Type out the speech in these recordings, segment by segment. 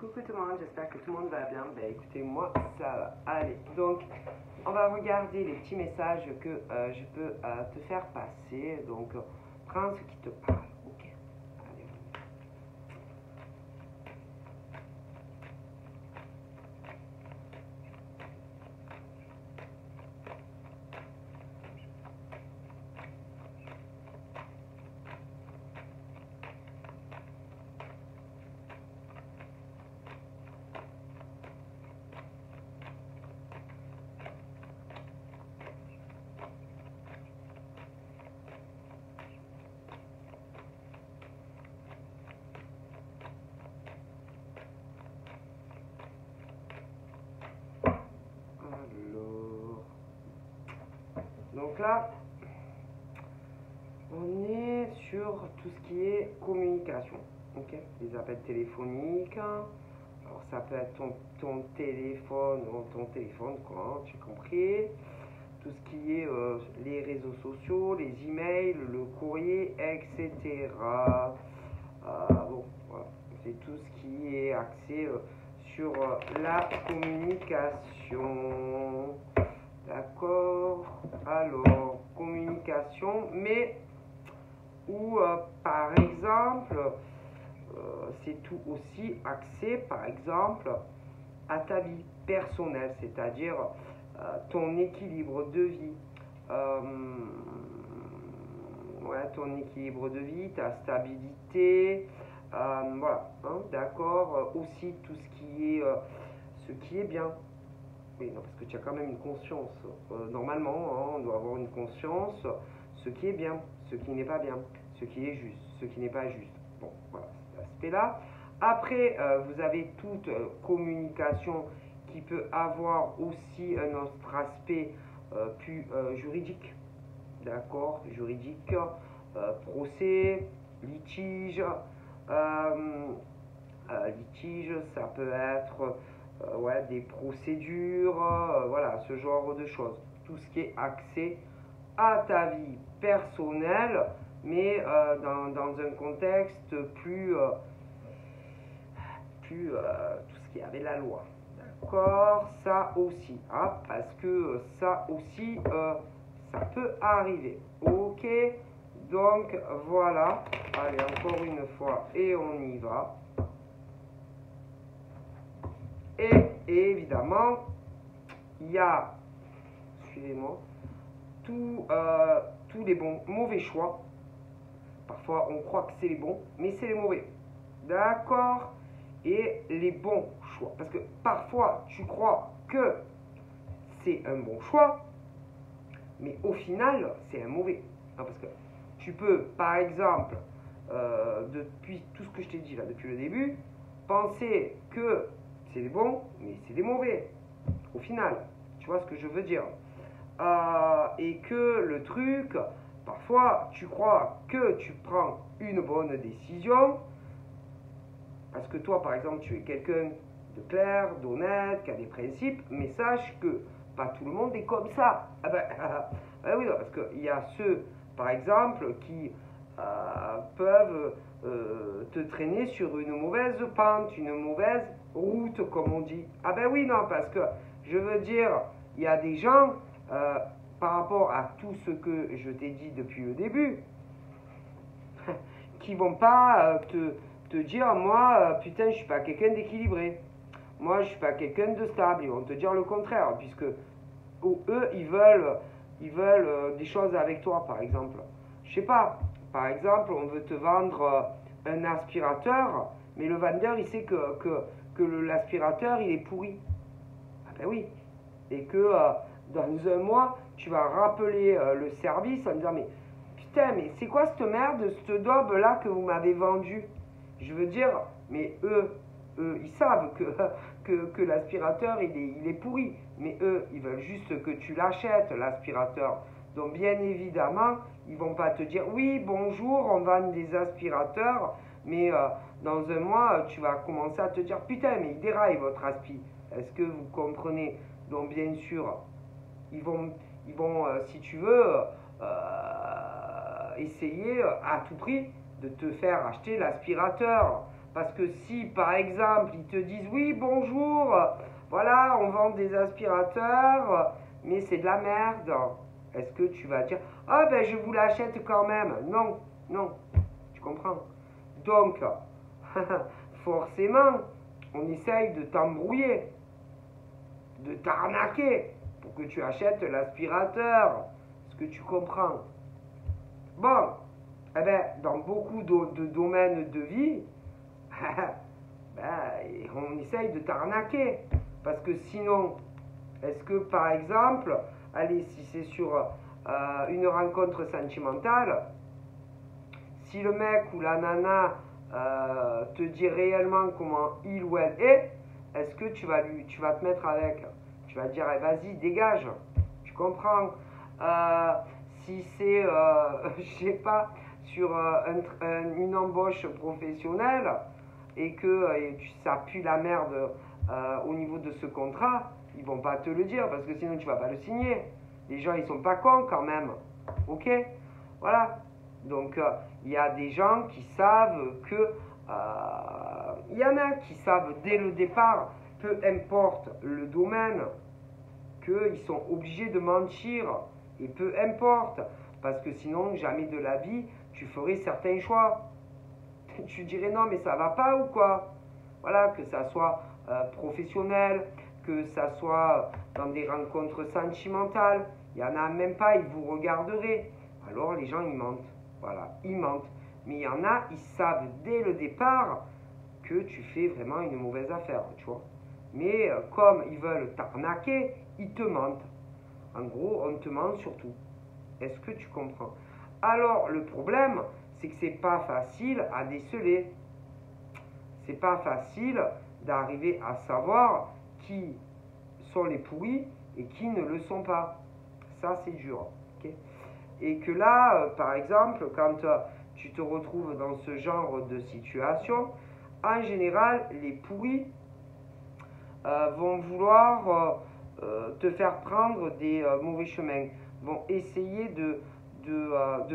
Coucou tout le monde, j'espère que tout le monde va bien. Ben écoutez, moi ça va. Allez, donc on va regarder les petits messages que je peux te faire passer. Donc prends ce qui te parle. Ok. Allez. Donc là, on est sur tout ce qui est communication, ok? Les appels téléphoniques, alors ça peut être ton téléphone, quoi, tu as compris? Tout ce qui est les réseaux sociaux, les emails, le courrier, etc. Bon, voilà, c'est tout ce qui est axé sur la communication. D'accord. Alors, communication, mais où, par exemple, c'est tout aussi axé, par exemple, à ta vie personnelle, c'est-à-dire ton équilibre de vie. Ouais, ton équilibre de vie, ta stabilité, voilà, hein, d'accord. Aussi tout ce qui est bien. Oui, non, parce que tu as quand même une conscience. Normalement, hein, on doit avoir une conscience, ce qui est bien, ce qui n'est pas bien, ce qui est juste, ce qui n'est pas juste. Bon, voilà, cet aspect-là. Après, vous avez toute communication qui peut avoir aussi un autre aspect plus juridique. D'accord, juridique, procès, litige. Litige, ça peut être ouais, des procédures, voilà, ce genre de choses. Tout ce qui est axé à ta vie personnelle, mais dans un contexte plus, tout ce qui est avec la loi. D'accord, ça aussi, hein, parce que ça aussi, ça peut arriver. Ok, donc voilà, allez, encore une fois, et on y va. Et évidemment, il y a, suivez-moi, tous les mauvais choix. Parfois, on croit que c'est les bons, mais c'est les mauvais. D'accord? Et les bons choix. Parce que parfois, tu crois que c'est un bon choix, mais au final, c'est un mauvais. Non, parce que tu peux, par exemple, depuis tout ce que je t'ai dit là, depuis le début, penser que c'est des bons, mais c'est des mauvais. Au final, tu vois ce que je veux dire. Et que le truc, parfois, tu crois que tu prends une bonne décision, parce que toi, par exemple, tu es quelqu'un de clair, d'honnête, qui a des principes, mais sache que pas tout le monde est comme ça. Ah ben oui, parce qu'il y a ceux, par exemple, qui peuvent te traîner sur une mauvaise pente, une mauvaise route, comme on dit. Ah ben oui, non, parce que je veux dire, il y a des gens, par rapport à tout ce que je t'ai dit depuis le début, qui vont pas te dire, moi, putain, je suis pas quelqu'un d'équilibré. Moi, je suis pas quelqu'un de stable. Ils vont te dire le contraire, puisque eux, ils veulent des choses avec toi, par exemple. Je sais pas, par exemple, on veut te vendre un aspirateur, mais le vendeur, il sait que l'aspirateur, il est pourri. Ah ben oui. Et que dans un mois, tu vas rappeler le service en disant, mais putain, mais c'est quoi cette merde, cette daube-là que vous m'avez vendue? Je veux dire, mais eux, ils savent que l'aspirateur, il est pourri. Mais eux, ils veulent juste que tu l'achètes, l'aspirateur. Donc, bien évidemment, ils vont pas te dire, oui, bonjour, on vend des aspirateurs, mais dans un mois, tu vas commencer à te dire, putain, mais il déraille votre aspi. Est-ce que vous comprenez? Donc, bien sûr, ils vont si tu veux, essayer à tout prix de te faire acheter l'aspirateur. Parce que si, par exemple, ils te disent oui, bonjour, voilà, on vend des aspirateurs, mais c'est de la merde, est-ce que tu vas dire ah ben je vous l'achète quand même? Non, non, tu comprends? Donc, forcément, on essaye de t'embrouiller, de t'arnaquer pour que tu achètes l'aspirateur. Est-ce que tu comprends? Bon, eh ben, dans beaucoup de domaines de vie, ben, on essaye de t'arnaquer. Parce que sinon, est-ce que par exemple, allez, si c'est sur une rencontre sentimentale, si le mec ou la nana te dit réellement comment il ou elle est-ce que tu vas te mettre avec? Tu vas dire, eh, vas-y, dégage. Tu comprends? Si c'est, je sais pas, sur une embauche professionnelle et que ça pue la merde au niveau de ce contrat, ils vont pas te le dire parce que sinon tu vas pas le signer. Les gens ils sont pas cons quand même. Ok? Voilà. Donc il y a des gens qui savent que il y en a qui savent dès le départ, peu importe le domaine, qu'ils sont obligés de mentir. Et peu importe, parce que sinon, jamais de la vie, tu ferais certains choix. Tu dirais non, mais ça va pas ou quoi? Voilà, que ça soit professionnel, que ça soit dans des rencontres sentimentales. Il y en a même pas, ils vous regarderaient. Alors les gens, ils mentent. Voilà, ils mentent. Mais il y en a, ils savent dès le départ que tu fais vraiment une mauvaise affaire, tu vois. Mais comme ils veulent t'arnaquer, ils te mentent. En gros, on te ment surtout. Est-ce que tu comprends? Alors, le problème, c'est que c'est pas facile à déceler. C'est pas facile d'arriver à savoir qui sont les pourris et qui ne le sont pas. Ça, c'est dur. Okay? Et que là, par exemple, quand tu te retrouves dans ce genre de situation, en général, les pourris vont vouloir te faire prendre des mauvais chemins, vont essayer de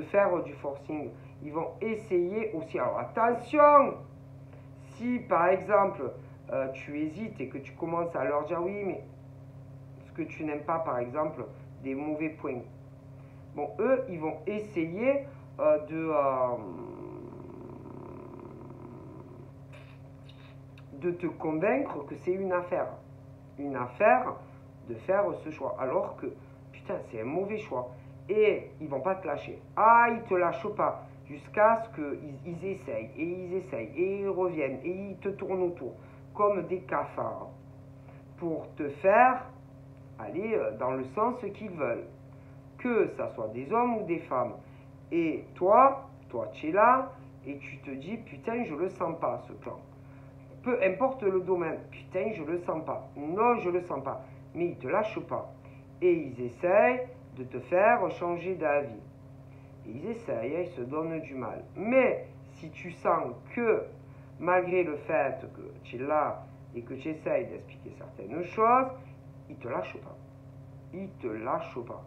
faire du forcing. Ils vont essayer aussi. Alors attention, si par exemple tu hésites et que tu commences à leur dire oui, mais ce que tu n'aimes pas, par exemple, des mauvais points. Bon, eux, ils vont essayer de te convaincre que c'est une affaire. Une affaire de faire ce choix. Alors que, putain, c'est un mauvais choix. Et ils vont pas te lâcher. Ah, ils te lâchent pas. Jusqu'à ce qu'ils essayent, et ils essayent, et ils reviennent, et ils te tournent autour. Comme des cafards. Pour te faire aller dans le sens qu'ils veulent. Que ça soit des hommes ou des femmes. Et toi, tu es là, et tu te dis, putain, je le sens pas, ce plan. Peu importe le domaine, putain, je le sens pas. Non, je le sens pas. Mais ils te lâchent pas. Et ils essayent de te faire changer d'avis. Ils essayent, ils se donnent du mal. Mais si tu sens que, malgré le fait que tu es là et que tu essayes d'expliquer certaines choses, ils te lâchent pas. Ils te lâchent pas.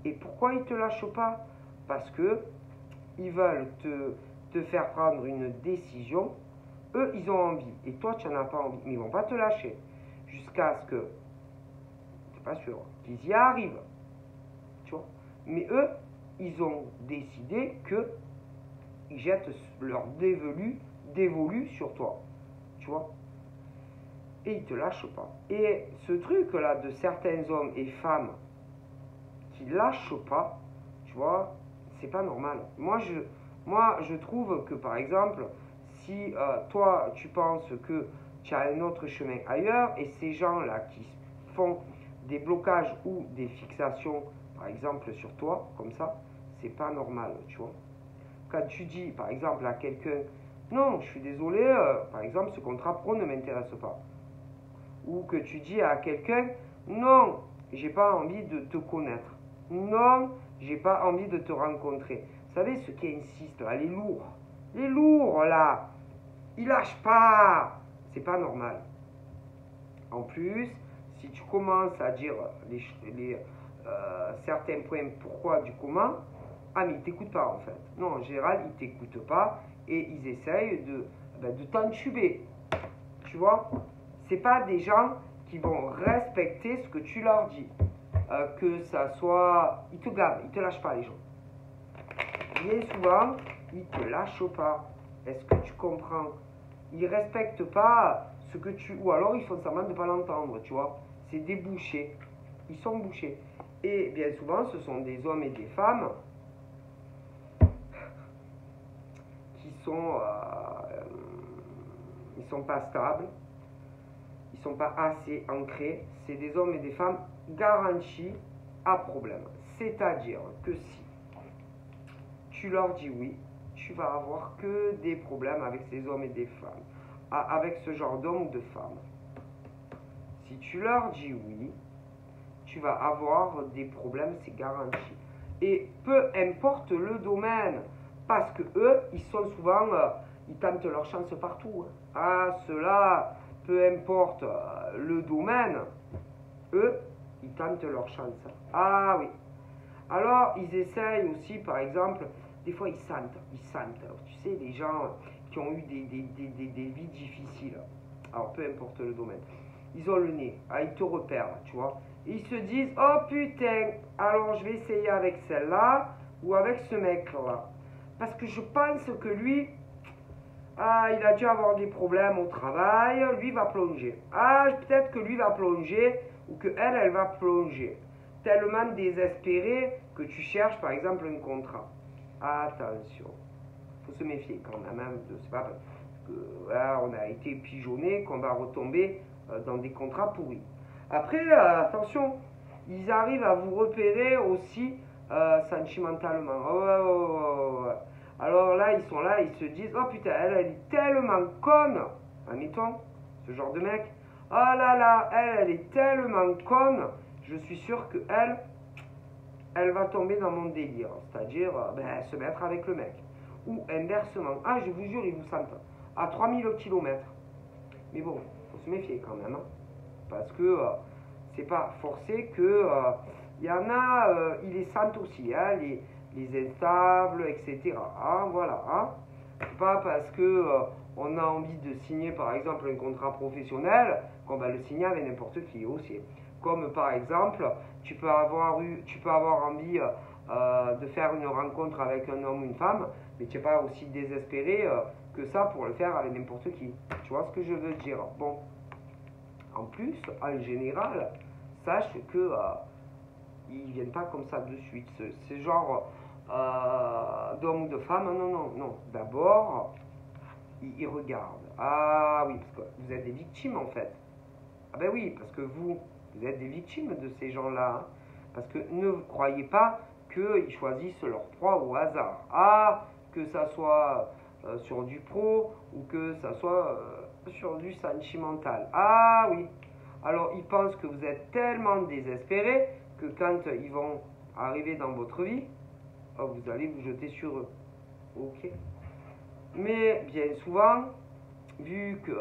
Et pourquoi ils te lâchent pas? Parce que ils veulent te faire prendre une décision. Eux, ils ont envie. Et toi, tu n'en as pas envie. Mais ils ne vont pas te lâcher. Jusqu'à ce que, c'est pas sûr, qu'ils y arrivent. Tu vois? Mais eux, ils ont décidé qu'ils jettent leur dévolu sur toi. Tu vois? Et ils ne te lâchent pas. Et ce truc-là de certains hommes et femmes qui ne lâchent pas, tu vois, c'est pas normal. Moi, je trouve que, par exemple, si toi, tu penses que tu as un autre chemin ailleurs, et ces gens-là qui font des blocages ou des fixations, par exemple, sur toi, comme ça, c'est pas normal, tu vois. Quand tu dis, par exemple, à quelqu'un, non, je suis désolé, par exemple, ce contrat pro ne m'intéresse pas. Ou que tu dis à quelqu'un, non, j'ai pas envie de te connaître. Non, j'ai pas envie de te rencontrer. Vous savez, ceux qui insistent, là, les lourds, là, ils lâchent pas. C'est pas normal. En plus, si tu commences à dire certains points pourquoi du comment, ah mais ils t'écoutent pas en fait. Non, en général, ils t'écoutent pas et ils essayent de t'entuber. Tu vois, c'est pas des gens qui vont respecter ce que tu leur dis. Que ça soit... Ils te gavent, ils te lâchent pas les gens. Bien souvent, ils te lâchent pas. Est-ce que tu comprends? Ils respectent pas ce que tu... Ou alors ils font semblant de ne pas l'entendre, tu vois. C'est des bouchers. Ils sont bouchés. Et bien souvent, ce sont des hommes et des femmes qui sont... ils sont pas stables. Ils sont pas assez ancrés. C'est des hommes et des femmes garantis à problème. C'est-à-dire que si tu leur dis oui, tu vas avoir que des problèmes avec ces hommes et des femmes, avec ce genre d'hommes ou de femmes. Si tu leur dis oui, tu vas avoir des problèmes, c'est garanti. Et peu importe le domaine, parce que eux, ils sont souvent, ils tentent leur chance partout. Ah, ceux-là, peu importe le domaine, eux, ils tentent leur chance. Ah oui. Alors, ils essayent aussi, par exemple, des fois ils sentent. Alors, tu sais, des gens qui ont eu des vies difficiles. Alors, peu importe le domaine. Ils ont le nez. Ah, ils te repèrent, tu vois. Ils se disent, oh putain, alors je vais essayer avec celle-là ou avec ce mec-là. Parce que je pense que lui, il a dû avoir des problèmes au travail, lui va plonger. Ah, peut-être que lui va plonger ou que elle va plonger. Tellement désespéré que tu cherches par exemple un contrat. Attention, il faut se méfier quand même. C'est pas parce que on a été pigeonné qu'on va retomber dans des contrats pourris. Après, attention, ils arrivent à vous repérer aussi sentimentalement. Alors là, ils sont là, ils se disent, oh putain, elle est tellement conne. Admettons, ce genre de mec. Oh là là, elle est tellement conne. Je suis sûr que elle va tomber dans mon délire. C'est-à-dire, se mettre avec le mec. Ou inversement. Ah, je vous jure, ils vous sentent à 3000 km. Mais bon, faut se méfier quand même. Hein, parce que c'est pas forcé que... Il y en a, ils les sentent aussi, hein, les instables, etc. Hein, voilà. Hein. C'est pas parce que on a envie de signer, par exemple, un contrat professionnel qu'on va le signer avec n'importe qui aussi. Comme par exemple, tu peux avoir envie de faire une rencontre avec un homme ou une femme, mais tu n'es pas aussi désespéré que ça pour le faire avec n'importe qui. Tu vois ce que je veux dire? Bon. En plus, en général, sache que ils viennent pas comme ça de suite. C'est genre d'homme ou de femme. Non. D'abord, ils regardent. Ah oui, parce que vous êtes des victimes en fait. Ah ben oui, parce que vous êtes des victimes de ces gens-là. Hein. Parce que ne croyez pas qu'ils choisissent leur proie au hasard. Ah, que ça soit sur du pro ou que ça soit sur du sentimental. Ah oui. Alors ils pensent que vous êtes tellement désespéré que quand ils vont arriver dans votre vie, vous allez vous jeter sur eux. Ok. Mais bien souvent, vu que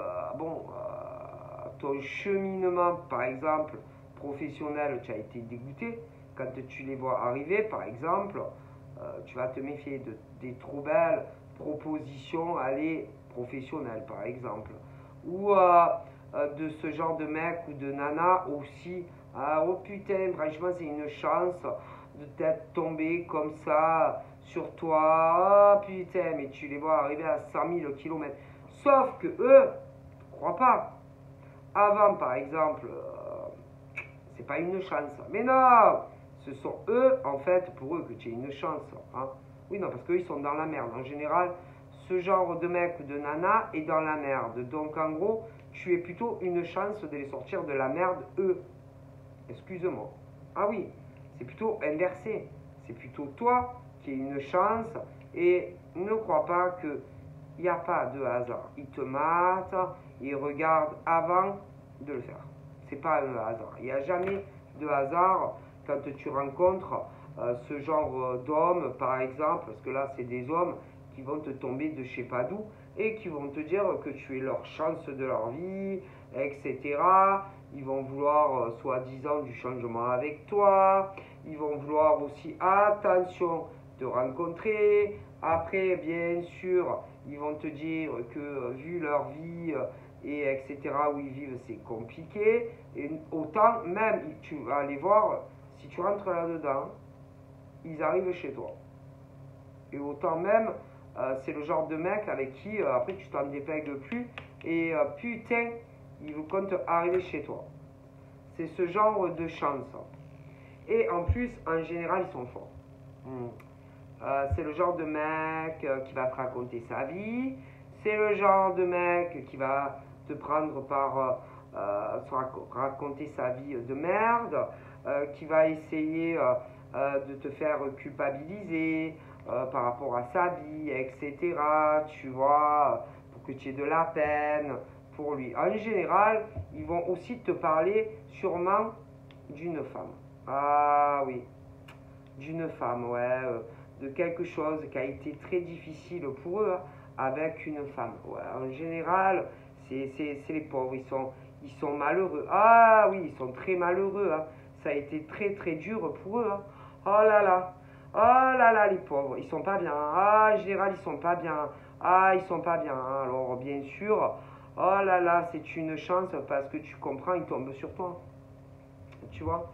ton cheminement, par exemple, professionnel, tu as été dégoûté, quand tu les vois arriver, par exemple, tu vas te méfier des trop belles propositions, professionnelles, par exemple. Ou de ce genre de mec ou de nana aussi. Oh putain, franchement, c'est une chance de t'être tombé comme ça sur toi. Oh putain, mais tu les vois arriver à 100 000 km. Sauf que eux, ne crois pas. Avant, par exemple, c'est pas une chance. Mais non, ce sont eux, en fait, pour eux, que tu as une chance. Hein. Oui, non, parce qu'eux, ils sont dans la merde. En général, ce genre de mec ou de nana est dans la merde. Donc, en gros, tu es plutôt une chance de les sortir de la merde, eux. Excuse-moi. Ah oui, c'est plutôt inversé. C'est plutôt toi qui as une chance et ne crois pas que il n'y a pas de hasard. Ils te matent, ils regardent avant de le faire. C'est pas un hasard. Il n'y a jamais de hasard quand tu rencontres ce genre d'hommes, par exemple, parce que là, c'est des hommes qui vont te tomber de je sais pas d'où et qui vont te dire que tu es leur chance de leur vie, etc. Ils vont vouloir, soi-disant, du changement avec toi. Ils vont vouloir aussi, attention, te rencontrer. Après, bien sûr, ils vont te dire que vu leur vie et etc. où ils vivent, c'est compliqué. Et autant, même, tu vas aller voir, si tu rentres là-dedans, ils arrivent chez toi. Et autant même, c'est le genre de mec avec qui, après, tu t'en dépègues plus. Et putain, ils comptent arriver chez toi. C'est ce genre de chance. Et en plus, en général, ils sont forts. C'est le genre de mec qui va te raconter sa vie. C'est le genre de mec qui va te prendre par raconter sa vie de merde, qui va essayer de te faire culpabiliser par rapport à sa vie, etc. Tu vois, pour que tu aies de la peine pour lui. En général, ils vont aussi te parler sûrement d'une femme. Ah oui, d'une femme, ouais. De quelque chose qui a été très difficile pour eux avec une femme. Ouais, en général, c'est les pauvres, ils sont malheureux. Ah oui, ils sont très malheureux. Hein. Ça a été très très dur pour eux. Hein. Oh là là, les pauvres, ils sont pas bien. Ah, en général, ils sont pas bien. Ah, ils sont pas bien. Alors, bien sûr, oh là là, c'est une chance parce que tu comprends, ils tombent sur toi. Tu vois,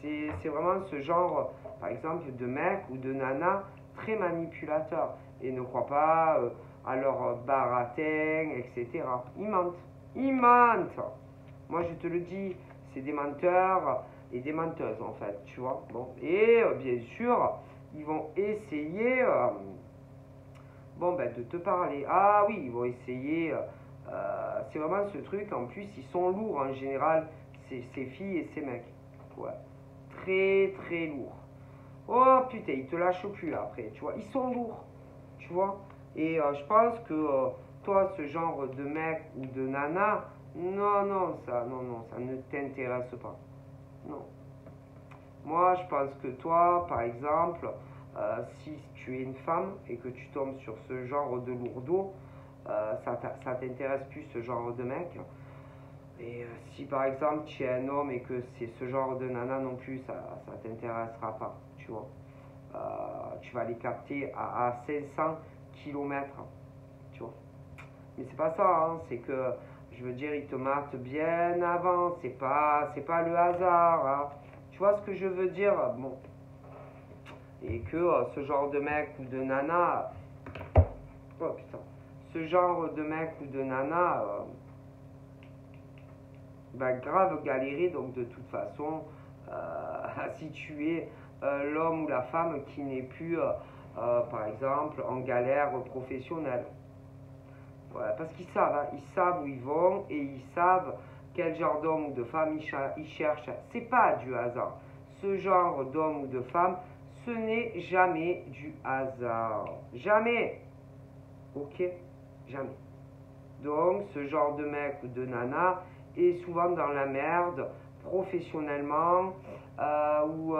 c'est vraiment ce genre, par exemple, de mec ou de nana très manipulateur et ne croient pas à leur baratin, etc. Ils mentent. Ils mentent. Moi, je te le dis, c'est des menteurs et des menteuses, en fait, tu vois. Bon. Et bien sûr, ils vont essayer de te parler. Ah oui, ils vont essayer. C'est vraiment ce truc. En plus, ils sont lourds en général, ces filles et ces mecs. Ouais. Très, très lourds. Oh putain, ils te lâchent plus là après, tu vois. Ils sont lourds, tu vois. Et je pense que toi, ce genre de mec ou de nana, non, ça ne t'intéresse pas. Non. Moi, je pense que toi, par exemple, si tu es une femme et que tu tombes sur ce genre de lourdeau, ça t'intéresse plus ce genre de mec. Et si par exemple tu es un homme et que c'est ce genre de nana non plus, ça t'intéressera pas, tu vois. Tu vas les capter à 500 km, tu vois. Mais c'est pas ça, hein, c'est que, je veux dire, ils te matent bien avant, c'est pas le hasard, hein. Tu vois ce que je veux dire? Bon. Et que ce genre de mec ou de nana, oh putain, ce genre de mec ou de nana va grave galérer, donc de toute façon, si tu es l'homme ou la femme qui n'est plus, par exemple, en galère professionnelle. Voilà, parce qu'ils savent, hein, ils savent où ils vont et ils savent quel genre d'homme ou de femme ils cherchent. C'est pas du hasard. Ce genre d'homme ou de femme, ce n'est jamais du hasard. Jamais. Ok? Jamais. Donc, ce genre de mec ou de nana est souvent dans la merde professionnellement ou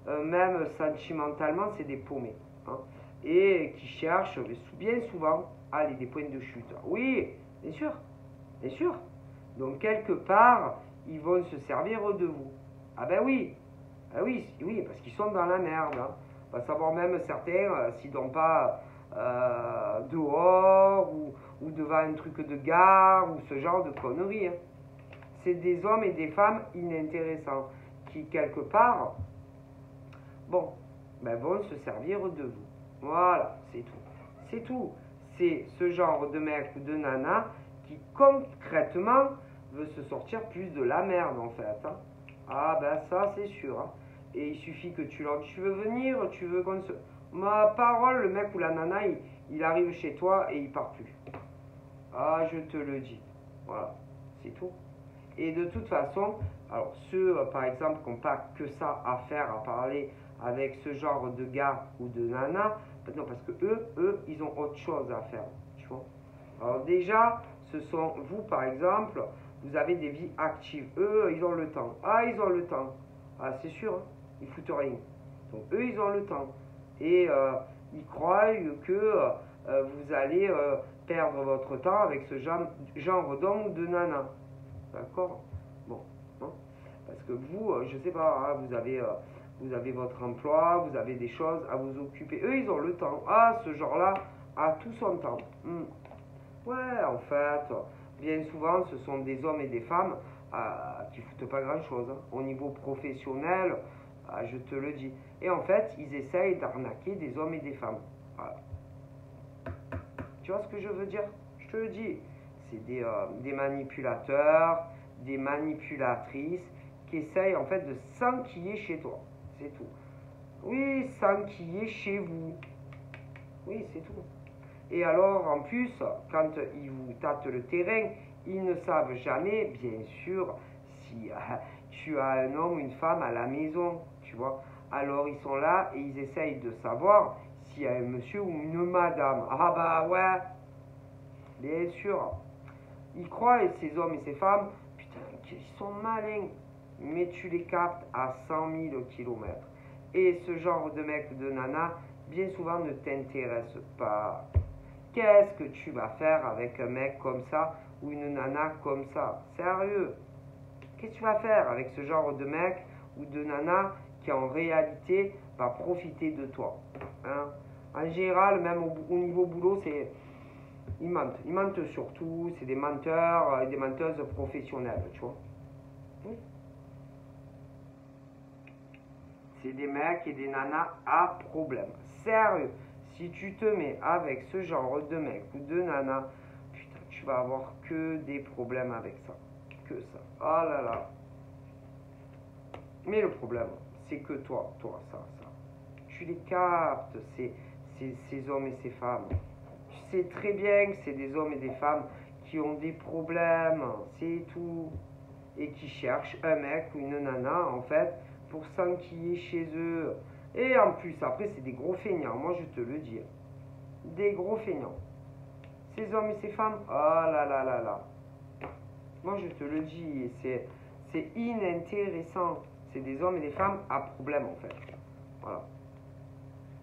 même sentimentalement, c'est des paumés. Hein, et qui cherchent bien souvent des points de chute. Oui, bien sûr, bien sûr. Donc, quelque part, ils vont se servir de vous. Ah ben oui, oui, parce qu'ils sont dans la merde. Hein. On va savoir même certains s'ils n'ont pas dehors ou devant un truc de gare ou ce genre de conneries. Hein. C'est des hommes et des femmes inintéressants qui, quelque part, vont se servir de vous. Voilà, c'est tout. C'est tout. C'est ce genre de mec ou de nana qui, concrètement, veut se sortir plus de la merde, en fait. Hein. Ah, ben ça, c'est sûr. Hein. Et il suffit que tu leur dis, tu veux venir, tu veux qu'on se... Ma parole, le mec ou la nana, il arrive chez toi et il part plus. Ah, je te le dis. Voilà, c'est tout. Et de toute façon, alors ceux, par exemple, qui n'ont pas que ça à faire, à parler avec ce genre de gars ou de nana, non, parce que eux, ils ont autre chose à faire, tu vois. Alors déjà, ce sont, vous, par exemple, vous avez des vies actives. Eux, ils ont le temps. Ah, ils ont le temps. Ah, c'est sûr, hein, ils foutent rien. Donc, eux, ils ont le temps. Et ils croient que vous allez perdre votre temps avec ce genre d'homme ou de nana. D'accord? Bon. Hein? Parce que vous, je sais pas, hein, vous avez votre emploi, vous avez des choses à vous occuper. Eux, ils ont le temps. Ah, ce genre-là, À tout son temps. Ouais, en fait, bien souvent, ce sont des hommes et des femmes qui foutent pas grand-chose, hein. Au niveau professionnel, je te le dis. Et en fait, ils essayent d'arnaquer des hommes et des femmes. Voilà. Tu vois ce que je veux dire? Je te le dis. C'est des manipulateurs, des manipulatrices qui essayent en fait de s'enquiller chez toi. C'est tout. Oui, s'enquiller chez vous. Oui, c'est tout. Et alors, en plus, quand ils vous tâtent le terrain, ils ne savent jamais, bien sûr, si tu as un homme ou une femme à la maison, tu vois. Alors, ils sont là et ils essayent de savoir s'il y a un monsieur ou une madame. Ah bah ouais, bien sûr. Ils croient, et ces hommes et ces femmes, putain, qu'ils sont malins. Mais tu les captes à 100 000 kilomètres. Et ce genre de mec, de nana, bien souvent ne t'intéresse pas. Qu'est-ce que tu vas faire avec un mec comme ça ou une nana comme ça? Sérieux? Qu'est-ce que tu vas faire avec ce genre de mec ou de nana qui en réalité va profiter de toi, hein? En général, même au niveau boulot, c'est ils mentent. Ils mentent surtout. C'est des menteurs et des menteuses professionnelles, tu vois. Oui. C'est des mecs et des nanas à problème. Sérieux. Si tu te mets avec ce genre de mec ou de nana, putain, tu vas avoir que des problèmes avec ça. Que ça. Oh là là. Mais le problème, c'est que toi, ça, tu les captes, ces hommes et ces femmes. Tu sais très bien que c'est des hommes et des femmes qui ont des problèmes, c'est tout. Et qui cherchent un mec ou une nana, en fait, pour s'enquiller chez eux. Et en plus, après, c'est des gros feignants, moi je te le dis. Des gros feignants. Ces hommes et ces femmes, oh là là là là. Moi je te le dis, c'est inintéressant. C'est des hommes et des femmes à problème, en fait. Voilà.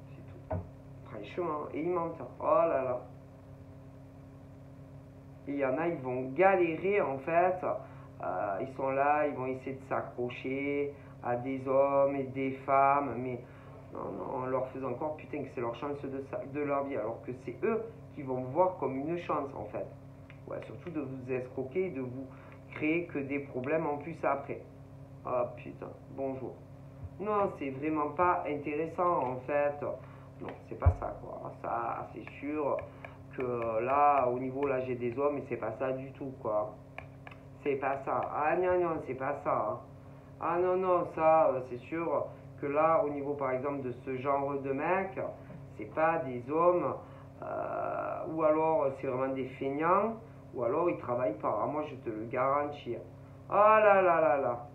C'est tout. Franchement, et ils mentent. Oh là là. Et il y en a, ils vont galérer, en fait. Ils sont là, ils vont essayer de s'accrocher à des hommes et des femmes, mais non, on leur faisant encore putain que c'est leur chance de leur vie, alors que c'est eux qui vont vous voir comme une chance, en fait. Ouais, surtout de vous escroquer et de vous créer que des problèmes en plus après. Ah putain, bonjour. Non, c'est vraiment pas intéressant, en fait. Non, c'est pas ça, quoi. Ça, c'est sûr que là, au niveau, là, j'ai des hommes et c'est pas ça du tout, quoi. C'est pas ça. Ah non, non, c'est pas ça, hein. Ah non, non, ça, c'est sûr que là, au niveau, par exemple, de ce genre de mec, c'est pas des hommes, ou alors c'est vraiment des feignants, ou alors ils travaillent pas. Ah, moi, je te le garantis. Ah là là là là.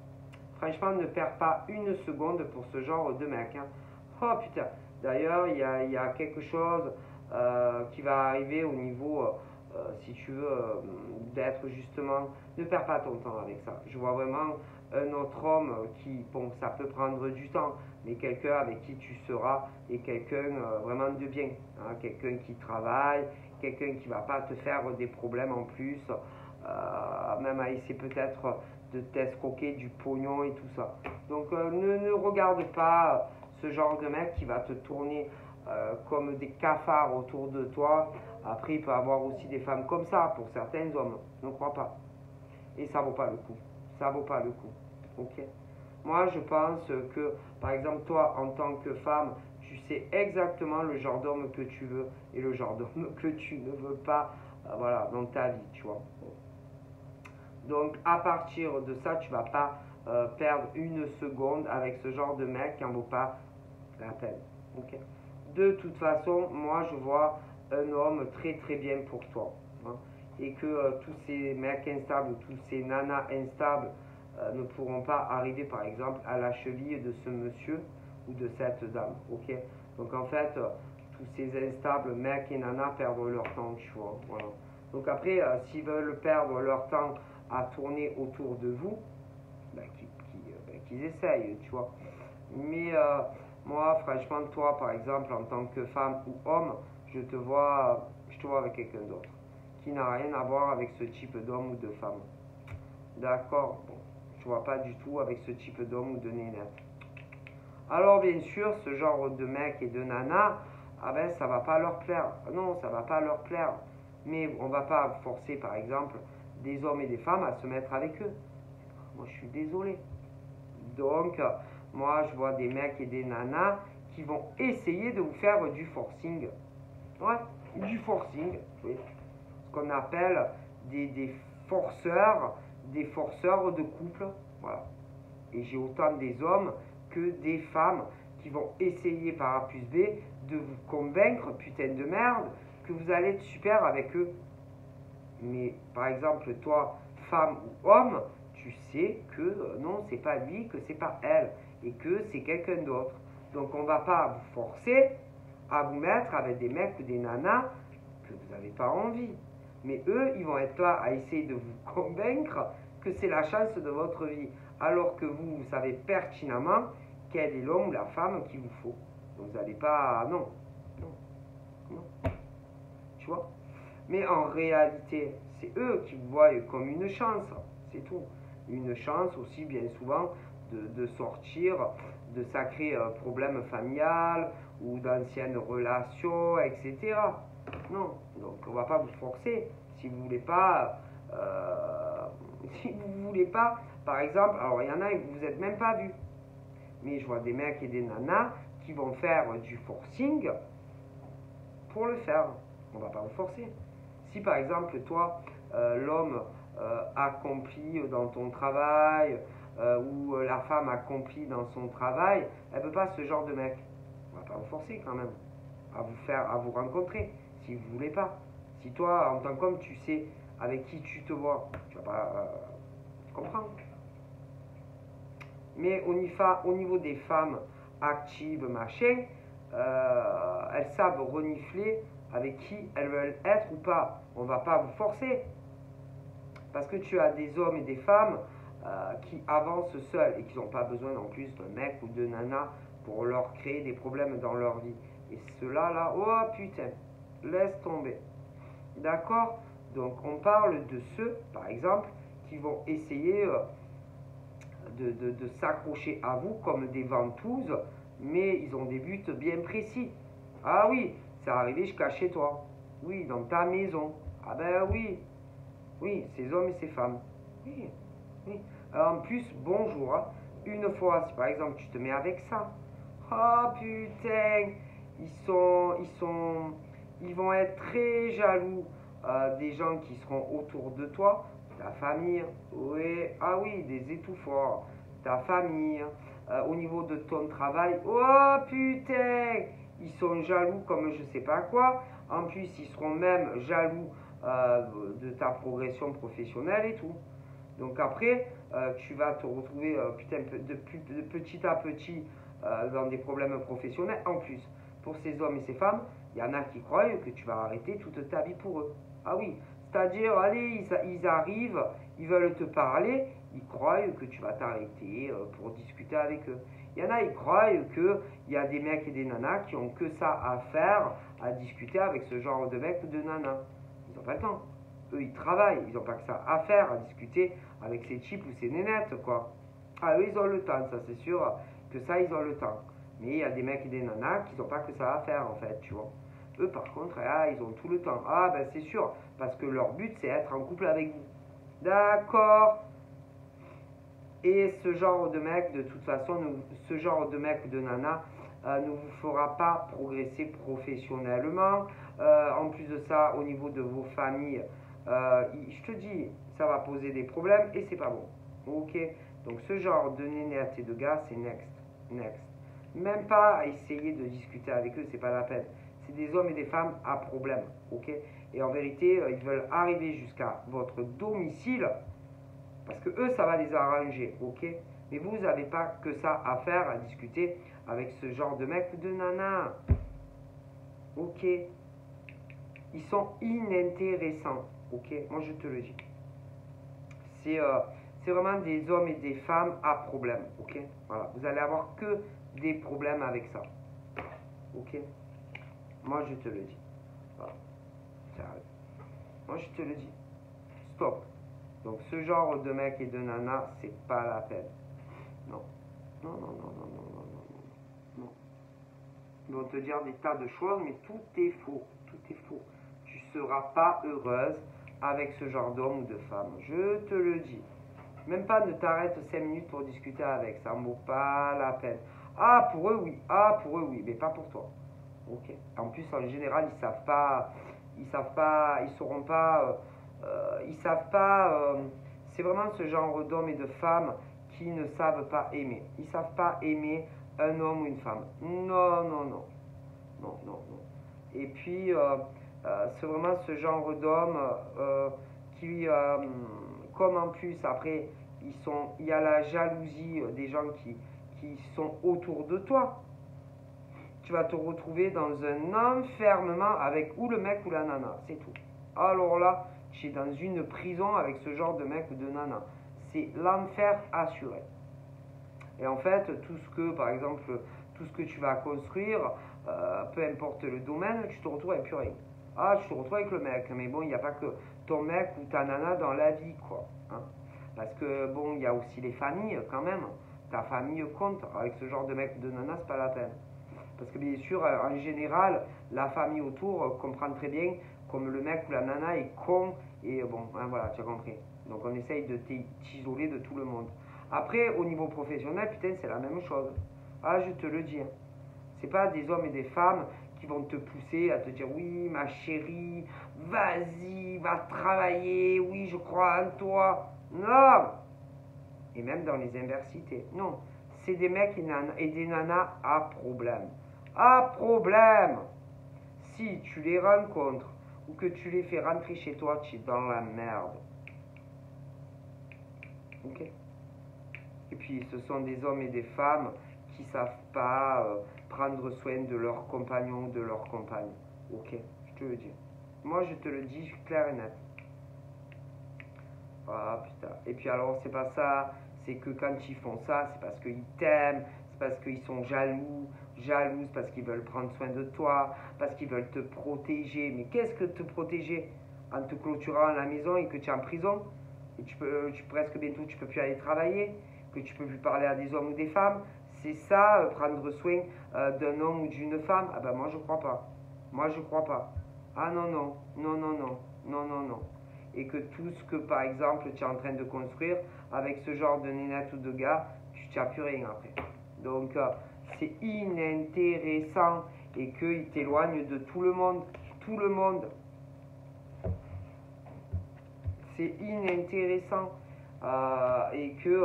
Franchement, ne perds pas une seconde pour ce genre de mec, hein. Oh putain. D'ailleurs, il y a quelque chose qui va arriver au niveau, si tu veux, d'être justement. Ne perds pas ton temps avec ça. Je vois vraiment un autre homme qui, bon, ça peut prendre du temps, mais quelqu'un avec qui tu seras et quelqu'un vraiment de bien, hein, quelqu'un qui travaille, quelqu'un qui va pas te faire des problèmes en plus, même à essayer peut-être de t'escroquer du pognon et tout ça. Donc ne regarde pas ce genre de mec qui va te tourner comme des cafards autour de toi. Après, il peut y avoir aussi des femmes comme ça pour certains hommes. Ne crois pas. Et ça vaut pas le coup. Ça vaut pas le coup. Ok. Moi, je pense que, par exemple, toi, en tant que femme, tu sais exactement le genre d'homme que tu veux et le genre d'homme que tu ne veux pas, voilà, dans ta vie, tu vois. Donc, à partir de ça, tu vas pas perdre une seconde avec ce genre de mec qui en vaut pas la peine. Ok. De toute façon, moi, je vois un homme très très bien pour toi, hein. Et que tous ces mecs instables ou tous ces nanas instables ne pourront pas arriver par exemple à la cheville de ce monsieur ou de cette dame, ok. Donc en fait, tous ces instables mecs et nanas perdent leur temps, tu vois, voilà. Donc après, s'ils veulent perdre leur temps à tourner autour de vous, ben, qu'ils essayent, tu vois. Mais moi, franchement, toi, par exemple, en tant que femme ou homme, je te vois avec quelqu'un d'autre qui n'a rien à voir avec ce type d'homme ou de femme. D'accord? Bon, je vois pas du tout avec ce type d'homme ou de nénette. Alors, bien sûr, ce genre de mec et de nana, ah ben ça va pas leur plaire. Non, ça va pas leur plaire. Mais on va pas forcer, par exemple, des hommes et des femmes à se mettre avec eux. Moi, je suis désolé. Donc, moi, je vois des mecs et des nanas qui vont essayer de vous faire du forcing. Ouais, du forcing. Oui. Ce qu'on appelle des forceurs, des forceurs de couple. Voilà. Et j'ai autant des hommes que des femmes qui vont essayer par A plus B de vous convaincre, putain de merde, que vous allez être super avec eux. Mais par exemple, toi, femme ou homme, tu sais que non, c'est pas lui, que c'est pas elle, et que c'est quelqu'un d'autre. Donc on va pas vous forcer à vous mettre avec des mecs ou des nanas que vous n'avez pas envie. Mais eux, ils vont être là à essayer de vous convaincre que c'est la chance de votre vie. Alors que vous, vous savez pertinemment quel est l'homme ou la femme qu'il vous faut. Donc vous n'allez pas... Non. Non. Non. Tu vois? Mais en réalité, c'est eux qui vous voient comme une chance. C'est tout. Une chance aussi, bien souvent, de sortir de sacrés problèmes familiales ou d'anciennes relations, etc. Non. Donc on ne va pas vous forcer. Si vous voulez pas... si vous voulez pas, par exemple, alors il y en a, vous n'êtes même pas vu. Mais je vois des mecs et des nanas qui vont faire du forcing pour le faire. On ne va pas vous forcer. Si par exemple, toi, l'homme accomplit dans ton travail ou la femme accomplit dans son travail, elle ne veut pas ce genre de mec. On ne va pas vous forcer quand même à vous rencontrer si vous ne voulez pas. Si toi, en tant qu'homme, tu sais avec qui tu te vois, tu vas pas comprendre. Mais au niveau des femmes actives, machin, elles savent renifler avec qui elles veulent être ou pas. On ne va pas vous forcer. Parce que tu as des hommes et des femmes qui avancent seuls et qui n'ont pas besoin en plus d'un mec ou de nana pour leur créer des problèmes dans leur vie. Et ceux-là, là, oh putain, laisse tomber. D'accord? Donc on parle de ceux, par exemple, qui vont essayer de s'accrocher à vous comme des ventouses, mais ils ont des buts bien précis. Ah oui, ça arrivé jusqu'à chez toi. Oui, dans ta maison. Ah ben oui. Oui, ces hommes et ces femmes. Oui, oui. En plus, bonjour. Hein. Une fois, si par exemple tu te mets avec ça. Oh putain, ils vont être très jaloux des gens qui seront autour de toi. Ta famille, oui, ah oui, des étouffeurs. Ta famille, au niveau de ton travail. Oh putain, ils sont jaloux comme je sais pas quoi. En plus, ils seront même jaloux de ta progression professionnelle et tout. Donc après, tu vas te retrouver putain, de petit à petit dans des problèmes professionnels. En plus, pour ces hommes et ces femmes, il y en a qui croient que tu vas arrêter toute ta vie pour eux. Ah oui, c'est-à-dire, allez, ils arrivent, ils veulent te parler, ils croient que tu vas t'arrêter pour discuter avec eux. Il y en a, ils croient qu'il y a des mecs et des nanas qui ont que ça à faire, à discuter avec ce genre de mecs ou de nanas. Ils n'ont pas le temps. Eux, ils travaillent, ils n'ont pas que ça à faire, à discuter avec ces types ou ces nénettes, quoi. Ah, eux, ils ont le temps, ça c'est sûr que ça, ils ont le temps. Mais il y a des mecs et des nanas qui n'ont pas que ça à faire, en fait, tu vois. Eux, par contre, ah, ils ont tout le temps. Ah, ben c'est sûr, parce que leur but, c'est être en couple avec vous. D'accord. Et ce genre de mec, de toute façon, ce genre de mec ou de nana ne vous fera pas progresser professionnellement. En plus de ça, au niveau de vos familles, je te dis, ça va poser des problèmes et c'est pas bon. Ok? Donc ce genre de nénette et de gars, c'est next. Next. Même pas à essayer de discuter avec eux, c'est pas la peine. C'est des hommes et des femmes à problème. Ok? Et en vérité, ils veulent arriver jusqu'à votre domicile. Parce que eux, ça va les arranger, ok? Mais vous n'avez pas que ça à faire, à discuter avec ce genre de mec ou de nana. Ok? Ils sont inintéressants, ok? Moi, je te le dis. C'est vraiment des hommes et des femmes à problème, ok? Voilà. Vous allez avoir que des problèmes avec ça. Ok? Moi, je te le dis. Voilà. Sérieux. Moi, je te le dis. Stop. Donc ce genre de mec et de nana, c'est pas la peine. Non. Non, non, non, non, non, non, non, non. Ils vont te dire des tas de choses, mais tout est faux. Tout est faux. Tu ne seras pas heureuse avec ce genre d'homme ou de femme. Je te le dis. Même pas ne t'arrête 5 minutes pour discuter avec. Ça ne vaut pas la peine. Ah, pour eux, oui. Ah, pour eux, oui. Mais pas pour toi. Ok. En plus, en général, ils savent pas. Ils savent pas. Ils sauront pas. Ils savent pas. C'est vraiment ce genre d'hommes et de femmes qui ne savent pas aimer. Ils savent pas aimer un homme ou une femme. Non, non, non. Non, non, non. Et puis, c'est vraiment ce genre d'hommes qui, comme en plus, après, il y a la jalousie des gens qui sont autour de toi. Tu vas te retrouver dans un enfermement avec ou le mec ou la nana, c'est tout. Alors là, tu es dans une prison avec ce genre de mec ou de nana. C'est l'enfer assuré. Et en fait, tout ce que, par exemple, tout ce que tu vas construire, peu importe le domaine, tu te retrouves avec plus rien. Ah, tu te retrouves avec le mec, mais bon, il n'y a pas que ton mec ou ta nana dans la vie, quoi. Hein. Parce que, bon, il y a aussi les familles, quand même. Ta famille compte. Avec ce genre de mec ou de nana, c'est pas la peine. Parce que, bien sûr, en général, la famille autour comprend très bien comme le mec ou la nana est con. Et bon, hein, voilà, tu as compris. Donc, on essaye de t'isoler de tout le monde. Après, au niveau professionnel, putain, c'est la même chose. Ah, je te le dis. C'est pas des hommes et des femmes qui vont te pousser à te dire oui, ma chérie, vas-y, va travailler, oui, je crois en toi. Non. Et même dans les universités. Non. C'est des mecs et des nanas à problème. À problème. Si tu les rencontres ou que tu les fais rentrer chez toi, tu es dans la merde. Ok? Et puis ce sont des hommes et des femmes qui ne savent pas prendre soin de leur compagnon ou de leur compagne. Ok, je te le dis. Moi je te le dis clair et net. Ah putain. Et puis alors c'est pas ça, c'est que quand ils font ça, c'est parce qu'ils t'aiment, c'est parce qu'ils sont jalouses parce qu'ils veulent prendre soin de toi, parce qu'ils veulent te protéger. Mais qu'est-ce que te protéger en te clôturant à la maison et que tu es en prison? Et presque bientôt tu peux plus aller travailler, que tu peux plus parler à des hommes ou des femmes. C'est ça, prendre soin d'un homme ou d'une femme? Ah ben moi je crois pas. Moi je crois pas. Ah non, non, non, non, non, non, non, non. Et que tout ce que par exemple tu es en train de construire avec ce genre de nénette ou de gars, tu n'as plus rien après. Donc c'est inintéressant et qu'il t'éloigne de tout le monde. Tout le monde. C'est inintéressant. Et que,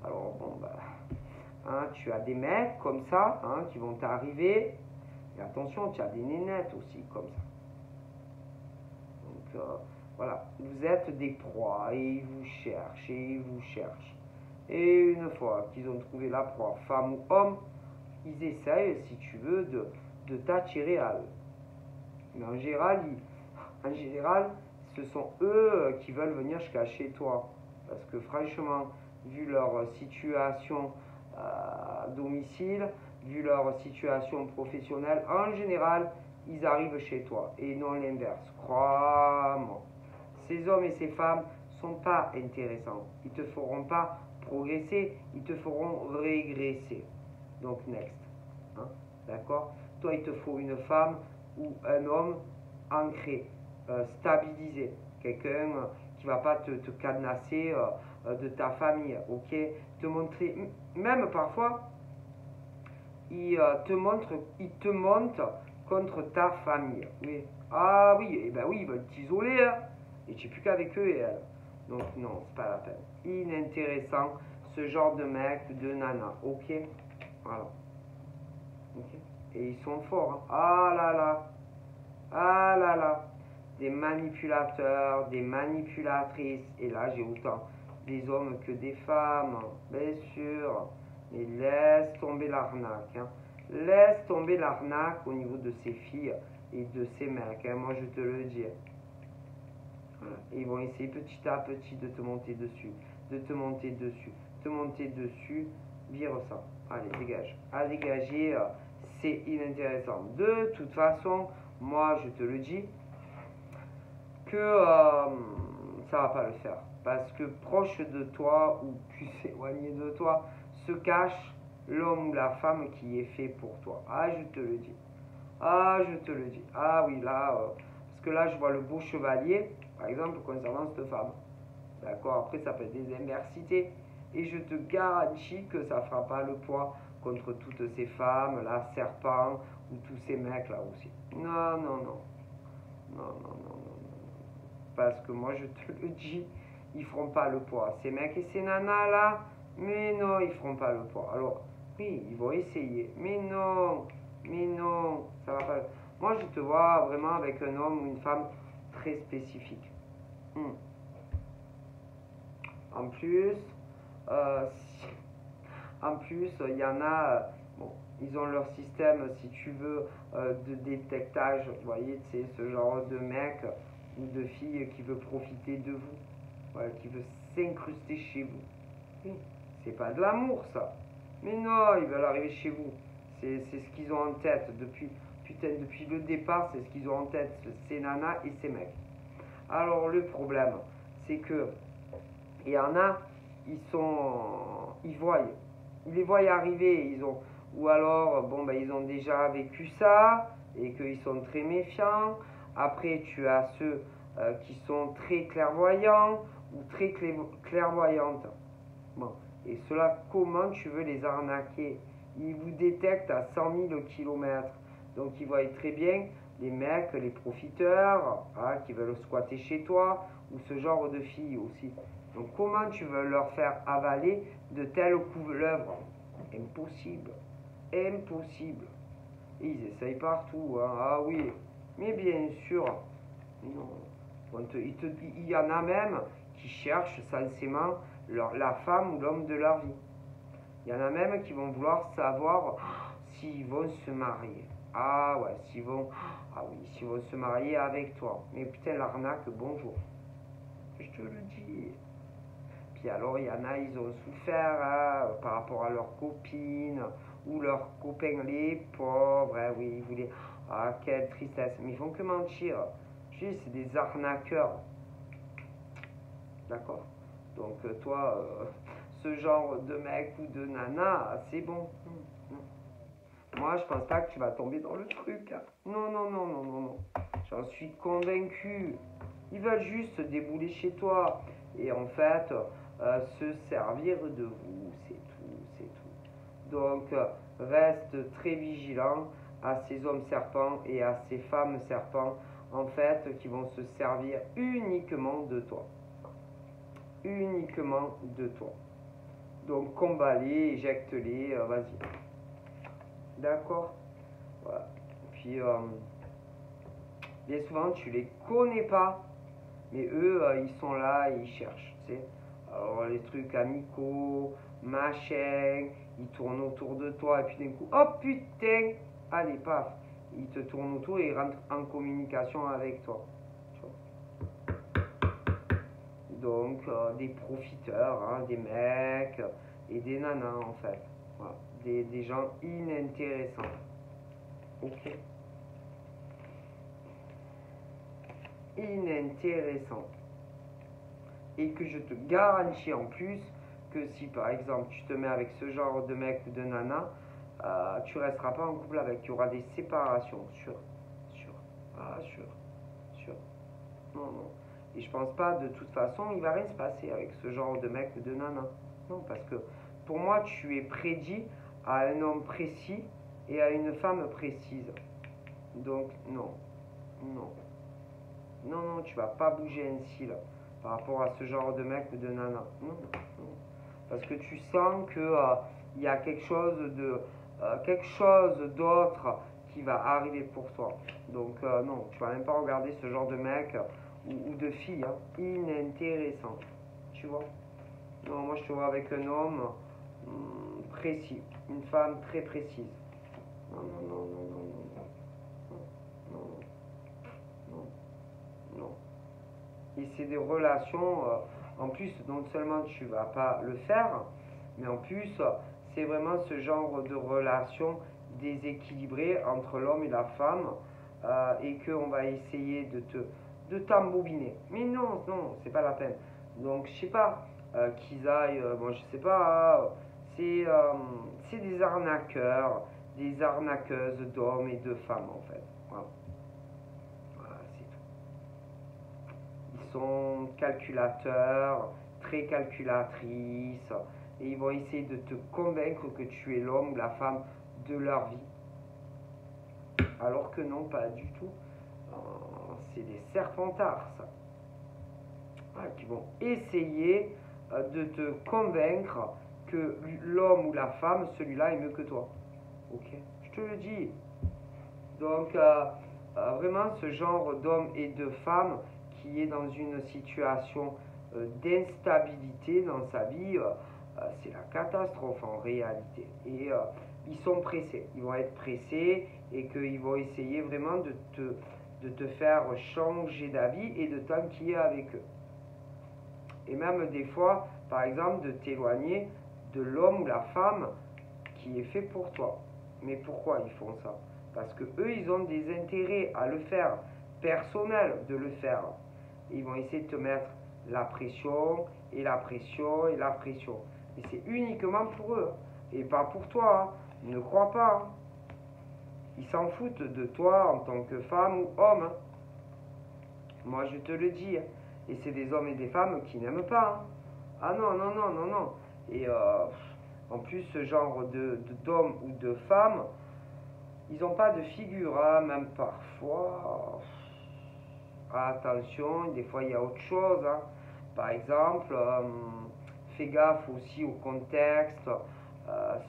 alors bon, bah, hein, tu as des mecs comme ça hein, qui vont t'arriver. Et attention, tu as des nénettes aussi comme ça. Donc voilà, vous êtes des proies et ils vous cherchent et ils vous cherchent. Et une fois qu'ils ont trouvé la proie, femme ou homme, ils essayent, si tu veux, de t'attirer à eux. Mais en général, ce sont eux qui veulent venir jusqu'à chez toi. Parce que franchement, vu leur situation à domicile, vu leur situation professionnelle, en général, ils arrivent chez toi et non l'inverse. Crois-moi. Ces hommes et ces femmes ne sont pas intéressants. Ils ne te feront pas progresser, ils te feront régresser. Donc, next. Hein? D'accord? Toi, il te faut une femme ou un homme ancré, stabilisé. Quelqu'un qui ne va pas te cadenasser de ta famille. Ok? Te montrer, même parfois, il te monte contre ta famille. Oui. Ah oui, et ben oui, ils veulent t'isoler. Hein, et tu n'es plus qu'avec eux et elles. Donc non, c'est pas la peine. Inintéressant, ce genre de mec, de nana. Ok? Voilà. Ok? Et ils sont forts. Hein. Ah là là. Ah là là. Des manipulateurs, des manipulatrices. Et là, j'ai autant des hommes que des femmes. Bien sûr. Mais laisse tomber l'arnaque. Hein. Laisse tomber l'arnaque au niveau de ces filles et de ces mecs. Hein. Moi, je te le dis. Voilà. Et ils vont essayer petit à petit de te monter dessus. De te monter dessus. Te monter dessus. Vire ça. Allez, dégage. À dégager, c'est inintéressant. De toute façon, moi, je te le dis, que ça va pas le faire. Parce que proche de toi ou plus éloigné de toi se cachent l'homme ou la femme qui est fait pour toi. Ah, je te le dis. Ah, je te le dis. Ah oui, là, parce que là, je vois le beau chevalier, par exemple, concernant cette femme. D'accord, après, ça peut être des inversités. Et je te garantis que ça ne fera pas le poids contre toutes ces femmes, là, serpents, ou tous ces mecs là aussi. Non, non, non. Non, non, non, non, non. Parce que moi, je te le dis, ils feront pas le poids. Ces mecs et ces nanas là, mais non, ils feront pas le poids. Alors, oui, ils vont essayer. Mais non, ça va pas. Moi, je te vois vraiment avec un homme ou une femme très spécifique. Hmm. En plus, en plus, il y en a, bon, ils ont leur système, si tu veux, de détectage. Vous voyez, c'est ce genre de mec ou de fille qui veut profiter de vous, voilà, qui veut s'incruster chez vous. Oui, c'est pas de l'amour, ça. Mais non, ils veulent arriver chez vous. C'est ce qu'ils ont en tête depuis, putain, depuis le départ, c'est ce qu'ils ont en tête, ces nanas et ces mecs. Alors, le problème, c'est que il y en a, ils les voient arriver, ou alors, bon, ben, ils ont déjà vécu ça, et qu'ils sont très méfiants. Après, tu as ceux qui sont très clairvoyants, ou très clairvoyantes. Bon, et cela, comment tu veux les arnaquer? Ils vous détectent à 100 000 km. Donc, ils voient très bien les mecs, les profiteurs, hein, qui veulent squatter chez toi, ou ce genre de filles aussi. Donc comment tu veux leur faire avaler de telles couleuvres? Impossible. Impossible. Et ils essayent partout. Hein. Ah oui. Mais bien sûr. Non. Il y en a même qui cherchent sensément la femme ou l'homme de leur vie. Il y en a même qui vont vouloir savoir s'ils vont se marier. Ah ouais, ah oui, s'ils vont se marier avec toi. Mais putain, l'arnaque, bonjour. Je te le dis. Puis alors, il y en a, ils ont souffert hein, par rapport à leurs copines ou leurs copains, les pauvres. Hein, oui, ils voulaient. Ah, quelle tristesse. Mais ils font que mentir. Je dis, c'est des arnaqueurs. D'accord? Donc, toi, ce genre de mec ou de nana, c'est bon. Moi, je pense pas que tu vas tomber dans le truc. Hein. Non, non, non, non, non, non. J'en suis convaincu. Ils veulent juste débouler chez toi. Et en fait, se servir de vous, c'est tout, c'est tout. Donc, reste très vigilant à ces hommes serpents et à ces femmes serpents, en fait, qui vont se servir uniquement de toi. Uniquement de toi. Donc, combat-les, éjecte-les, vas-y. D'accord? Voilà. Puis, bien souvent, tu les connais pas, mais eux, ils sont là et ils cherchent, tu sais. Alors, les trucs amicaux, machin, ils tournent autour de toi, et puis d'un coup, oh putain, allez, paf, ils te tournent autour et ils rentrent en communication avec toi. Donc, des profiteurs, hein, des mecs et des nanas, en fait. Voilà. Des gens inintéressants. Ok. Inintéressants. Et que je te garantis en plus que si par exemple tu te mets avec ce genre de mec ou de nana, tu resteras pas en couple avec. Il y aura des séparations. Sûr. Ah, sûr. Non, non. Et je pense pas, de toute façon, il va rien se passer avec ce genre de mec ou de nana. Non, parce que pour moi, tu es prédit à un homme précis et à une femme précise. Donc, non. Non, tu vas pas bouger ainsi, là, par rapport à ce genre de mec ou de nana. Non. Parce que tu sens que il y a quelque chose d'autre qui va arriver pour toi. Donc, non, tu vas même pas regarder ce genre de mec ou de fille, hein, inintéressant. Tu vois? Non, moi je te vois avec un homme précis, une femme très précise. Non, non, non, non, non, non, non, non, non. Et c'est des relations, en plus, non seulement tu vas pas le faire, mais en plus, c'est vraiment ce genre de relation déséquilibrée entre l'homme et la femme, et qu'on va essayer de t'embobiner. Mais non, c'est pas la peine. Donc, je sais pas, qu'ils aillent, bon, je sais pas, c'est des arnaqueurs, des arnaqueuses d'hommes et de femmes en fait. Voilà, voilà c'est tout. Ils sont calculateurs, très calculatrices, et ils vont essayer de te convaincre que tu es l'homme ou la femme de leur vie. Alors que non, pas du tout. C'est des serpentards, ça. Voilà, qui vont essayer de te convaincre que l'homme ou la femme, celui-là, est mieux que toi. Ok, je te le dis. Donc, vraiment, ce genre d'homme et de femme qui est dans une situation d'instabilité dans sa vie, c'est la catastrophe en réalité. Et ils sont pressés, ils vont être pressés et qu'ils vont essayer vraiment de te faire changer d'avis et de t'enquiller avec eux. Et même des fois, par exemple, de t'éloigner de l'homme ou la femme qui est fait pour toi. Mais pourquoi ils font ça? Parce que eux, ils ont des intérêts à le faire, personnels de le faire. Ils vont essayer de te mettre la pression, et la pression, et la pression. Et c'est uniquement pour eux, et pas pour toi. Hein. Ne crois pas. Hein. Ils s'en foutent de toi en tant que femme ou homme. Hein. Moi, je te le dis. Hein. Et c'est des hommes et des femmes qui n'aiment pas. Hein. Ah non, non, non, non, non. Et en plus, ce genre d'hommes ou de femmes, ils n'ont pas de figure, hein, même parfois. Attention, des fois il y a autre chose. Hein. Par exemple, fais gaffe aussi au contexte.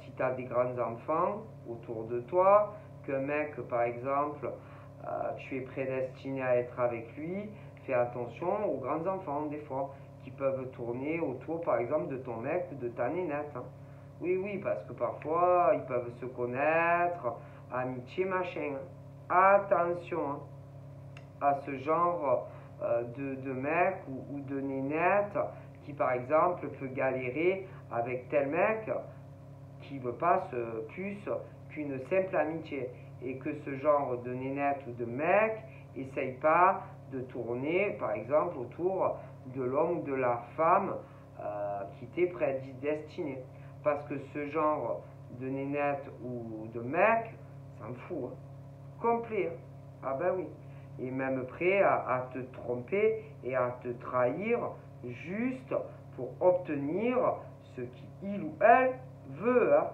Si tu as des grands enfants autour de toi, qu'un mec, par exemple, tu es prédestiné à être avec lui, fais attention aux grands enfants, des fois, qui peuvent tourner autour, par exemple, de ton mec ou de ta nénette. Hein. Oui, oui, parce que parfois, ils peuvent se connaître, amitié, machin. Attention hein, à ce genre de mec ou de nénette qui, par exemple, peut galérer avec tel mec qui veut pas plus qu'une simple amitié. Et que ce genre de nénette ou de mec essaye pas de tourner, par exemple, autour de l'homme ou de la femme qui t'est prédestiné. Parce que ce genre de nénette ou de mec, ça me fout. Hein. Complet. Hein. Ah ben oui. Et même prêt à te tromper et à te trahir juste pour obtenir ce qu'il ou elle veut. Hein.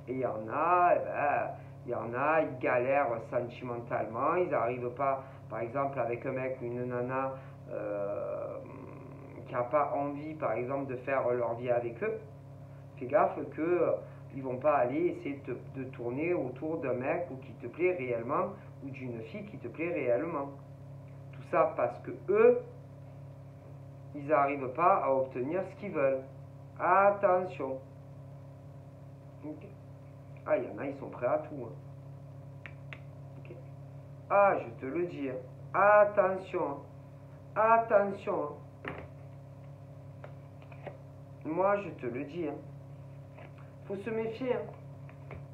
Et il y en a, eh ben, il y en a, ils galèrent sentimentalement, ils n'arrivent pas, par exemple, avec un mec ou une nana qui n'a pas envie, par exemple, de faire leur vie avec eux. Fais gaffe que ils vont pas aller essayer de tourner autour d'un mec ou qui te plaît réellement ou d'une fille qui te plaît réellement. Tout ça parce que eux, ils n'arrivent pas à obtenir ce qu'ils veulent. Attention. Okay. Ah, il y en a, ils sont prêts à tout. Hein. Okay. Ah, je te le dis. Hein. Attention. Hein. Attention. Hein. Moi, je te le dis. Hein. Faut se méfier.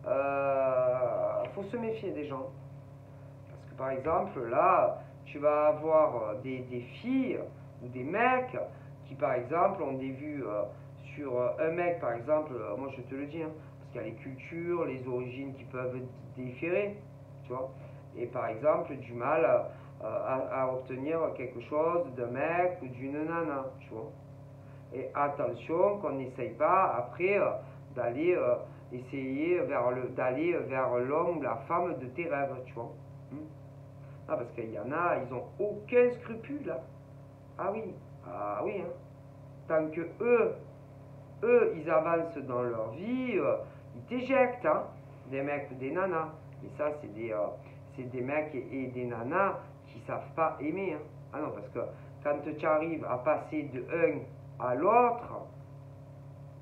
Hein. Faut se méfier des gens. Parce que par exemple, là, tu vas avoir des filles ou des mecs qui, par exemple, ont des vues sur un mec, par exemple, moi je te le dis, hein, parce qu'il y a les cultures, les origines qui peuvent différer, tu vois. Et par exemple, du mal à obtenir quelque chose d'un mec ou d'une nana, tu vois. Et attention qu'on n'essaye pas après d'aller essayer d'aller vers l'homme ou la femme de tes rêves, tu vois. Ah, parce qu'il y en a, ils ont aucun scrupule. Là. Ah oui, hein. Tant que eux, ils avancent dans leur vie, ils t'éjectent, hein, des mecs ou des nanas. Et ça, c'est des mecs et des nanas qui savent pas aimer. Hein. Ah non, parce que quand tu arrives à passer de un à l'autre,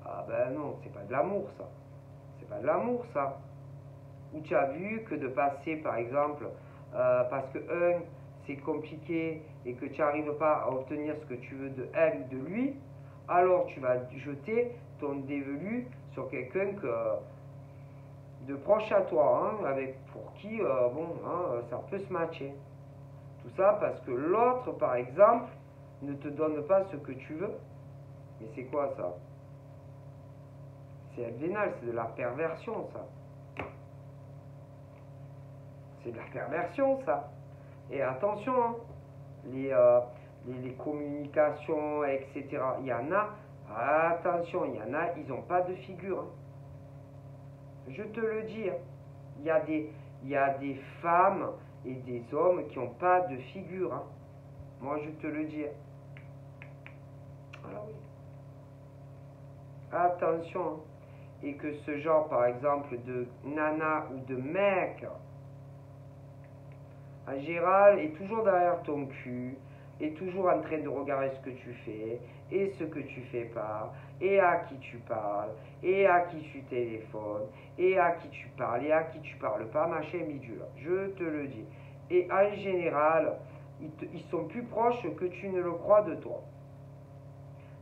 ah ben non, c'est pas de l'amour ça. C'est pas de l'amour ça. Où tu as vu que de passer par exemple, parce que c'est compliqué et que tu n'arrives pas à obtenir ce que tu veux de elle ou de lui, alors tu vas jeter ton dévolu sur quelqu'un de proche à toi, hein, pour qui ça peut se matcher. Tout ça parce que l'autre, par exemple, ne te donne pas ce que tu veux. Mais c'est quoi ça? C'est vénal, c'est de la perversion, ça. C'est de la perversion, ça. Et attention, hein, les communications, etc. Il y en a, attention, il y en a, ils n'ont pas de figure. Hein. Je te le dis. Hein. Il y a des femmes et des hommes qui n'ont pas de figure. Hein. Moi, je te le dis. Alors oui. Attention. Hein. Et que ce genre, par exemple, de nana ou de mec, en général, est toujours derrière ton cul, est toujours en train de regarder ce que tu fais, et ce que tu fais pas, et à qui tu parles, et à qui tu téléphones, et à qui tu parles, et à qui tu parles pas, machin bidule. Je te le dis. Et en général, ils sont plus proches que tu ne le crois de toi.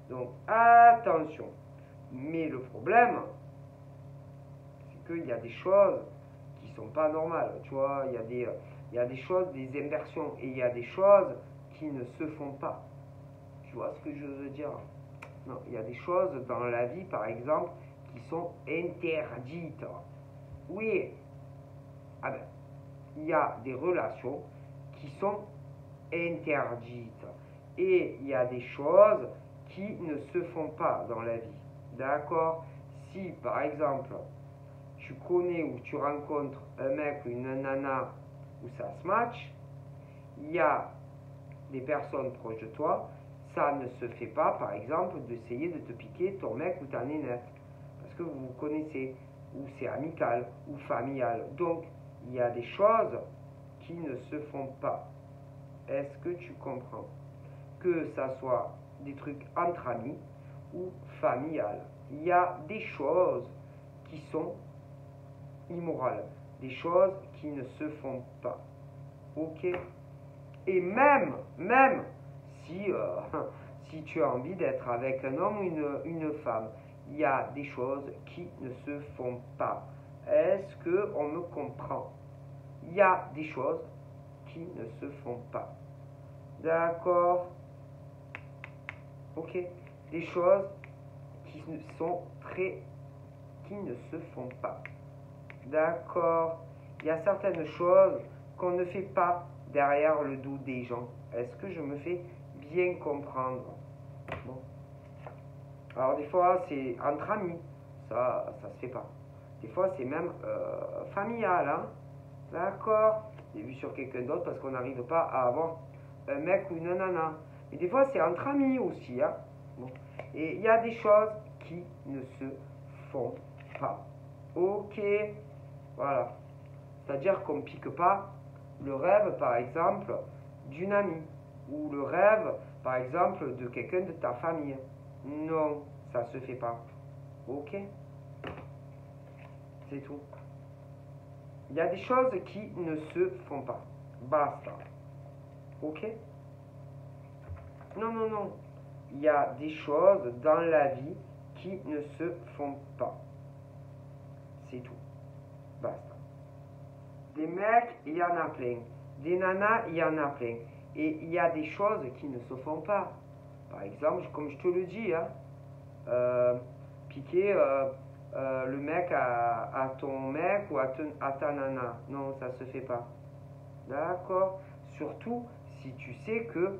Donc, attention. Mais le problème, c'est qu'il y a des choses qui sont pas normales. Tu vois, il y a des choses, des inversions, et il y a des choses qui ne se font pas. Tu vois ce que je veux dire? Non, il y a des choses dans la vie, par exemple, qui sont interdites. Oui. Ah ben, il y a des relations qui sont interdites. Et il y a des choses qui ne se font pas dans la vie. D'accord? Si, par exemple, tu connais ou tu rencontres un mec ou une nana où ça se match, il y a des personnes proches de toi, ça ne se fait pas, par exemple, d'essayer de te piquer ton mec ou ta nénette. Parce que vous vous connaissez, ou c'est amical, ou familial. Donc, il y a des choses qui ne se font pas. Est-ce que tu comprends? Que ça soit des trucs entre amis ou familial. Il y a des choses qui sont immorales, des choses qui ne se font pas. Ok? Et même si, si tu as envie d'être avec un homme ou une femme, il y a des choses qui ne se font pas. Est-ce qu'on me comprend? Il y a des choses qui ne se font pas. D'accord? Ok? Des choses qui ne se font pas. D'accord? Il y a certaines choses qu'on ne fait pas derrière le dos des gens. Est-ce que je me fais bien comprendre? Bon. Alors des fois c'est entre amis, ça se fait pas. Des fois c'est même familial, hein? D'accord? J'ai vu sur quelqu'un d'autre parce qu'on n'arrive pas à avoir un mec ou une nana. Mais des fois c'est entre amis aussi, hein? Bon. Et il y a des choses qui ne se font pas. Ok? Voilà. C'est-à-dire qu'on ne pique pas le rêve, par exemple, d'une amie. Ou le rêve, par exemple, de quelqu'un de ta famille. Non, ça se fait pas. Ok? C'est tout. Il y a des choses qui ne se font pas. Basta. Ok? Non, non, non. Il y a des choses dans la vie qui ne se font pas. C'est tout. Basta. Des mecs, il y en a plein. Des nanas, il y en a plein. Et il y a des choses qui ne se font pas. Par exemple, comme je te le dis, hein, piquer le mec à ton mec ou à ta nana. Non, ça se fait pas. D'accord? Surtout si tu sais que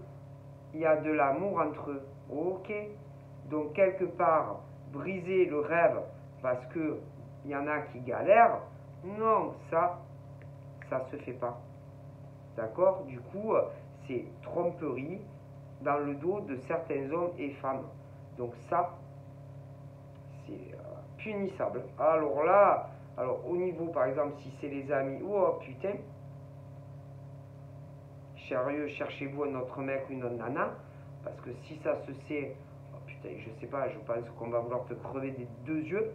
il y a de l'amour entre eux. Ok? Donc quelque part, briser le rêve parce que il y en a qui galèrent. Non, ça se fait pas. D'accord? Du coup, c'est tromperie dans le dos de certains hommes et femmes. Donc ça, c'est punissable. Alors là, au niveau, par exemple, si c'est les amis, oh putain, sérieux, cherchez-vous un autre mec ou une autre nana, parce que si ça se sait, oh putain, je sais pas, je pense qu'on va vouloir te crever des deux yeux,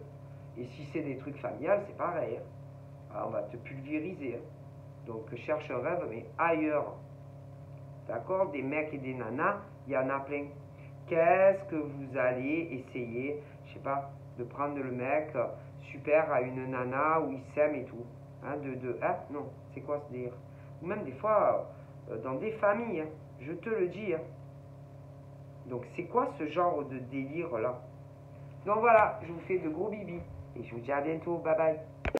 et si c'est des trucs familiales, c'est pareil. Hein. Alors, on va te pulvériser. Hein. Donc cherche un rêve, mais ailleurs. D'accord? Des mecs et des nanas, il y en a plein. Qu'est-ce que vous allez essayer, je sais pas, de prendre le mec super à une nana où il s'aime et tout. Hein, hein? Non, c'est quoi ce délire? Ou même des fois, dans des familles, hein, je te le dis. Hein. Donc c'est quoi ce genre de délire là? Donc voilà, je vous fais de gros bibis et je vous dis à bientôt. Bye bye.